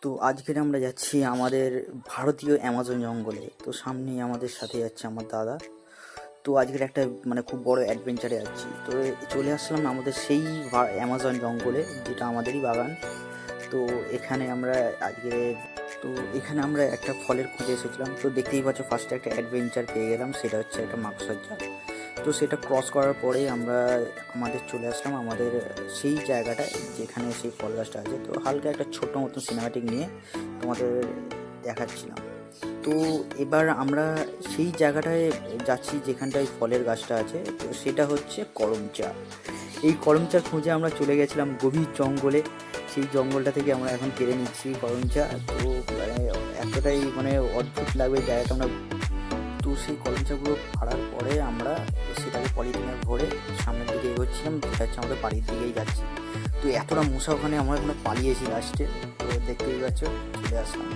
তো আজকের আমরা যাচ্ছি আমাদের ভারতীয় অ্যামাজন জঙ্গলে। তো সামনেই আমাদের সাথে যাচ্ছে আমার দাদা। তো আজকের একটা খুব বড় অ্যাডভেঞ্চারে যাচ্ছি। তো চলে আসলাম আমাদের সেই অ্যামাজন জঙ্গলে, যেটা আমাদেরই বাগান। তো এখানে আমরা আজকে তো এখানে আমরা একটা ফলের খোঁজে এসেছিলাম। তো দেখতেই পাচ্ছ, ফার্স্টে একটা অ্যাডভেঞ্চার পেয়ে গেলাম, সেটা হচ্ছে একটা মাকড়সার জাল। তো সেটা ক্রস করার পরে আমরা চলে আসলাম আমাদের সেই জায়গাটায় যেখানে সেই ফল গাছটা আছে। তো হালকা একটা ছোটো মতো সিনেমাটিক নিয়ে তোমাদের দেখাচ্ছিলাম। তো এবার আমরা সেই জায়গাটায় যাচ্ছি যেখানটায় ফলের গাছটা আছে। তো সেটা হচ্ছে করমচা। এই করমচার খোঁজে আমরা চলে গেছিলাম গভীর জঙ্গলে। সেই জঙ্গলটা থেকে আমরা এখন কেড়ে নিচ্ছি করমচা। তো এতটাই অদ্ভুত লাগবে জায়গাটা। তো সেই করমচাগুলো ফাড়ার পরে আমরা সেটাকে পলিথিনে ভরে সামনের দিকে এগোচ্ছিলাম, যেটা হচ্ছে আমাদের বাড়ির দিকেই যাচ্ছি। তো এতটা মশা, ওখানে আমরা পালিয়েছি লাস্টে। তো দেখতেই পাচ্ছ, চলে আসলাম।